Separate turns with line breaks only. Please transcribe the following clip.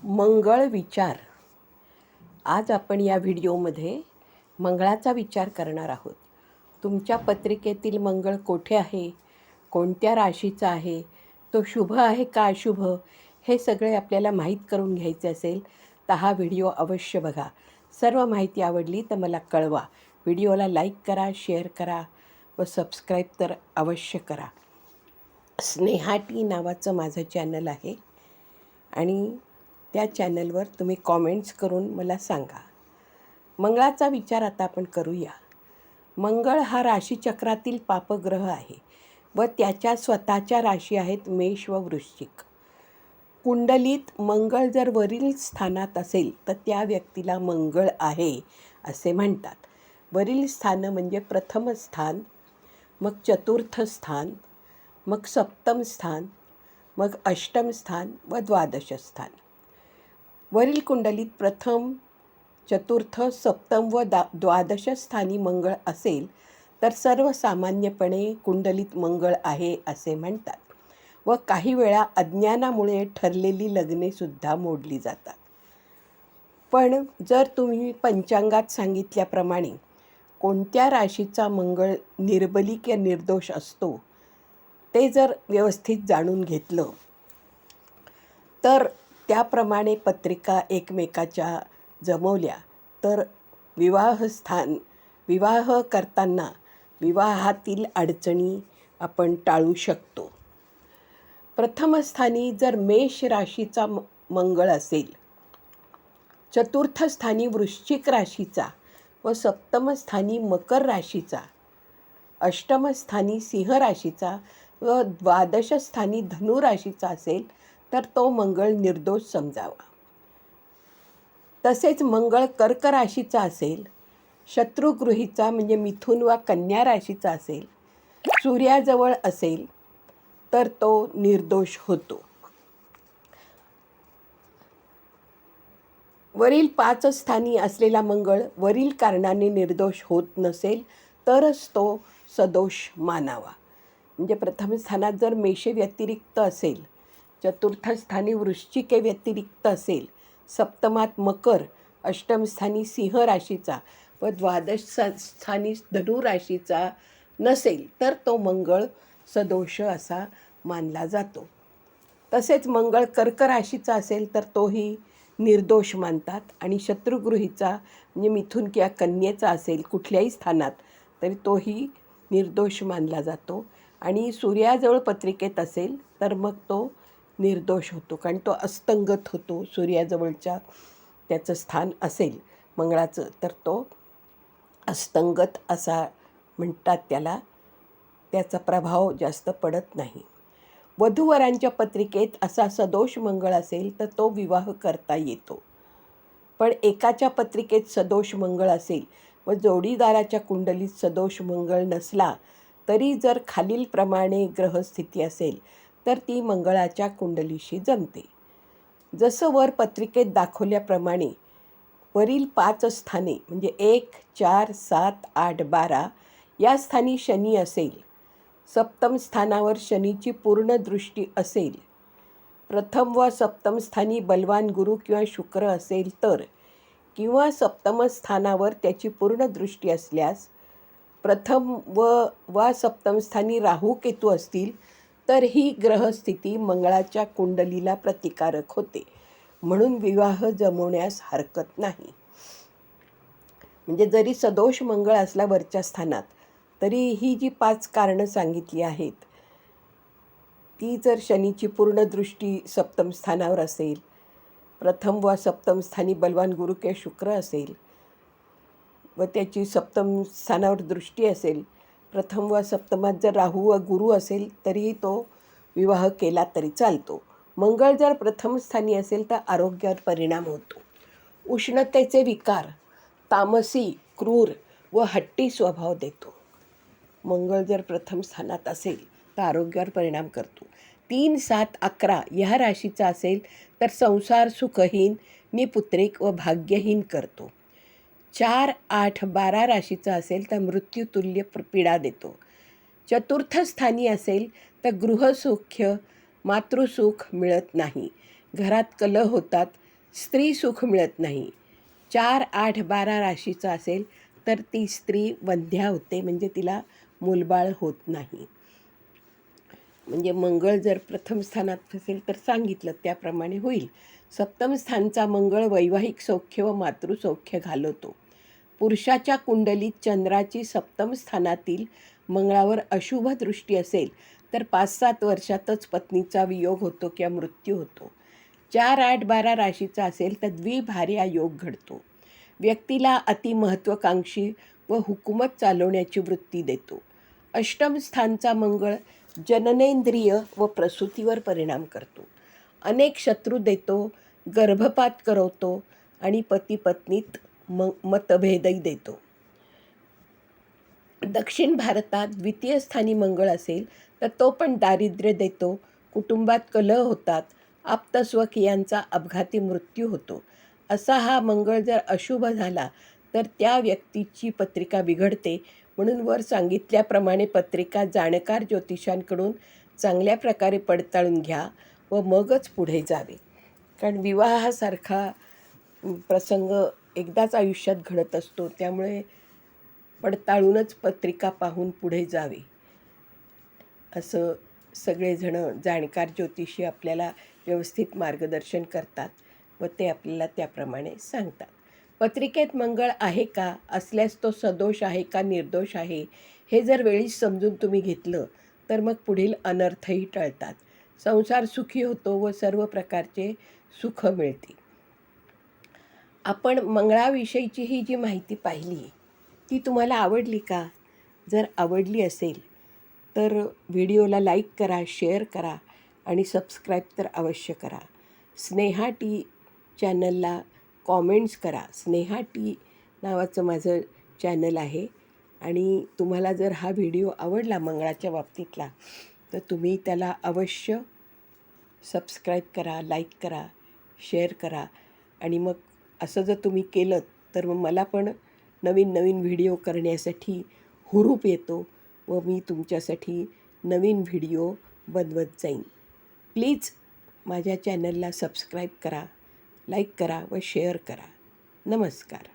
मंगळ विचार. आज आपण या व्हिडिओमध्ये मंगळाचा विचार करणार आहोत. तुमच्या पत्रिकेतील मंगळ कोठे आहे, कोणत्या राशीचा आहे, तो शुभ आहे का अशुभ, हे सगळे आपल्याला माहीत करून घ्यायचे असेल तर हा व्हिडिओ अवश्य बघा. सर्व माहिती आवडली तर मला कळवा. व्हिडिओला लाईक करा, शेअर करा व सबस्क्राईब तर अवश्य करा. स्नेहाटी नावाचं माझं चॅनल आहे आणि त्या चॅनलवर तुम्ही कॉमेंट्स करून मला सांगा. मंगळाचा विचार आता आपण करूया. मंगळ हा राशीचक्रातील पापग्रह आहे व त्याच्या स्वतःच्या राशी आहेत मेष व वृश्चिक. कुंडलीत मंगळ जर वरील स्थानात असेल तर त्या व्यक्तीला मंगळ आहे असे म्हणतात. वरील स्थान म्हणजे प्रथम स्थान, मग चतुर्थ स्थान, मग सप्तम स्थान, मग अष्टम स्थान व द्वादश स्थान. वरील कुंडलीत प्रथम, चतुर्थ, सप्तम व द्वादश स्थानी मंगळ असेल तर सर्वसामान्यपणे कुंडलीत मंगळ आहे असे म्हणतात व काही वेळा अज्ञानामुळे ठरलेली लग्नेसुद्धा मोडली जातात. पण जर तुम्ही पंचांगात सांगितल्याप्रमाणे कोणत्या राशीचा मंगळ निर्बली किंवा निर्दोष असतो ते जर व्यवस्थित जाणून घेतलं तर त्याप्रमाणे पत्रिका एकमेकाच्या जमवल्या तर विवाह करताना विवाहातील अडचणी आपण टाळू शकतो. प्रथम स्थानी जर मेष राशीचा मंगळ असेल, चतुर्थ स्थानी वृश्चिक राशीचा व सप्तम स्थानी मकर राशीचा, अष्टम स्थानी सिंह राशीचा व द्वादश स्थानी धनु राशीचा असेल तर तो मंगळ निर्दोष समजावा. तसेच मंगळ कर्क राशीचा असेल, शत्रुगृहीचा म्हणजे मिथुन वा कन्या राशीचा असेल, सूर्याजवळ असेल तर तो निर्दोष होतो. वरील 5 स्थानी असलेला मंगळ वरील कारणाने निर्दोष होत नसेल तरच तो सदोष मानावा. म्हणजे प्रथम स्थानात जर मेषे व्यतिरिक्त असेल, चतुर्थ स्थानी वृश्चिके व्यतिरिक्त असेल, सप्तमात मकर, अष्टम स्थानी सिंह राशीचा व द्वादश स्थानी धनु राशीचा नसेल तर तो मंगळ सदोष असा मानला जातो. तसेच मंगळ कर्क राशीचा असेल तर तोही निर्दोष मानतात आणि शत्रुगृहीचा म्हणजे मिथुन किंवा कन्येचा असेल कुठल्याही स्थानात तरी तोही निर्दोष मानला जातो. आणि सूर्याजवळ पत्रिकेत असेल तर मग तो निर्दोष होतो, कारण तो अस्तंगत होतो. सूर्याजवळच्या त्याचं स्थान असेल मंगळाचं तर तो अस्तंगत असा म्हणतात त्याला, त्याचा प्रभाव जास्त पडत नाही. वधूवरांच्या पत्रिकेत असा सदोष मंगळ असेल तर तो विवाह करता येतो. पण एकाच्या पत्रिकेत सदोष मंगळ असेल व जोडीदाराच्या कुंडलीत सदोष मंगळ नसला तरी जर खालीलप्रमाणे ग्रहस्थिती असेल तर ती मंगळाच्या कुंडलीशी जमते. जसं वर पत्रिकेत दाखवल्याप्रमाणे वरील 5 स्थाने म्हणजे 1, 4, 7, 8, 12 या स्थानी शनी असेल, सप्तम स्थानावर शनीची पूर्ण दृष्टी असेल, प्रथम व सप्तम स्थानी बलवान गुरु किंवा शुक्र असेल तर, किंवा सप्तम स्थानावर त्याची पूर्ण दृष्टी असल्यास, प्रथम वा सप्तम स्थानी राहू केतू असतील तर ही ग्रहस्थिती मंगळाच्या कुंडलीला प्रतिकारक होते, म्हणून विवाह जमवण्यास हरकत नाही. म्हणजे जरी सदोष मंगळ असला वरच्या स्थानात तरी ही जी 5 कारणं सांगितली आहेत ती जर शनीची पूर्ण दृष्टी सप्तम स्थानावर असेल, प्रथम व सप्तम स्थानी बलवान गुरु किंवा शुक्र असेल व त्याची सप्तम स्थानावर दृष्टी असेल, प्रथम व सप्तमात जर राहू व गुरु असेल तरीही तो विवाह केला तरी चालतो. मंगळ जर प्रथम स्थानी असेल तर आरोग्यावर परिणाम होतो. उष्णतेचे विकार, तामसी, क्रूर व हट्टी स्वभाव देतो. मंगळ जर प्रथम स्थानात असेल तर आरोग्यावर परिणाम करतो. 3, 7, 11 ह्या राशीचा असेल तर संसार सुखहीन, निपुत्रिक व भाग्यहीन करतो. 4, 8, 12 राशीचा असेल तर मृत्यूतुल्य पीडा देतो. चतुर्थ स्थानी असेल तर गृहसौख्य, मातृसुख मिळत नाही, घरात कलह होतात, स्त्री सुख मिळत नाही. 4, 8, 12 राशीचा असेल तर ती स्त्री वंध्या होते, म्हणजे तिला मूलबाळ होत नाही. म्हणजे मंगळ जर प्रथम स्थानात असेल तर सांगितलं त्याप्रमाणे होईल. सप्तम स्थानचा मंगळ वैवाहिक सौख्य व मातृसौख्य घालवतो. पुरुषाच्या कुंडलीत चंद्राची सप्तम स्थानातील मंगळावर अशुभ दृष्टी असेल तर 5-7 वर्षातच पत्नीचा वियोग होतो किंवा मृत्यू होतो. 4, 8, 12 राशीचा असेल तर द्विभार्या योग घडतो. व्यक्तीला अतिमहत्त्वाकांक्षी व हुकूमत चालवण्याची वृत्ती देतो. अष्टम स्थानचा मंगळ जननेंद्रिय व प्रसूतीवर परिणाम करतो. अनेक शत्रू देतो, गर्भपात करवतो आणि पती पत्नीत मतभेदही देतो. दक्षिण भारतात द्वितीय स्थानी मंगळ असेल तर तो पण दारिद्र्य देतो, कुटुंबात कलह होतात, आप्तस्वकीयांचा अपघाती मृत्यू होतो. असा हा मंगळ जर अशुभ झाला तर त्या व्यक्तीची पत्रिका बिघडते. म्हणून वर सांगितल्याप्रमाणे पत्रिका जाणकार ज्योतिषांकडून चांगल्या प्रकारे पडताळून घ्या व मगच पुढे जावे. कारण विवाहासारखा प्रसंग एकदाच आयुष्यात घडत असतो, त्यामुळे पडताळूनच पत्रिका पाहून पुढे जावे असं सगळेजणं जाणकार ज्योतिषी आपल्याला व्यवस्थित मार्गदर्शन करतात व ते आपल्याला त्याप्रमाणे सांगतात. पत्रिकेत मंगळ आहे का, असल्यास तो सदोष आहे का निर्दोष आहे, हे जर वेळीच समजून तुम्ही घेतलं तर मग पुढील अनर्थही टळतात. संसार सुखी होतो व सर्व प्रकारचे सुख मिळते. आपण मंगळाविषयीची ही जी माहिती पाहिली ती तुम्हाला आवडली का? जर आवडली असेल तर व्हिडिओला लाईक करा, शेअर करा आणि सबस्क्राईब तर अवश्य करा. स्नेहा टी चॅनलला कॉमेंट्स करा. स्नेहा टी नावाचं माझं चॅनल आहे आणि तुम्हाला जर हा व्हिडिओ आवडला मंगळाच्या बाबतीतला तर तुम्ही त्याला अवश्य सबस्क्राईब करा, लाईक करा, शेअर करा आणि मग असं जर तुम्ही केलं तर मग मला पण नवीन नवीन व्हिडिओ करण्यासाठी हुरूप येतो व मी तुमच्यासाठी नवीन व्हिडिओ बनवत जाईन. प्लीज माझ्या चॅनलला सबस्क्राईब करा, लाईक करा व शेअर करा. नमस्कार.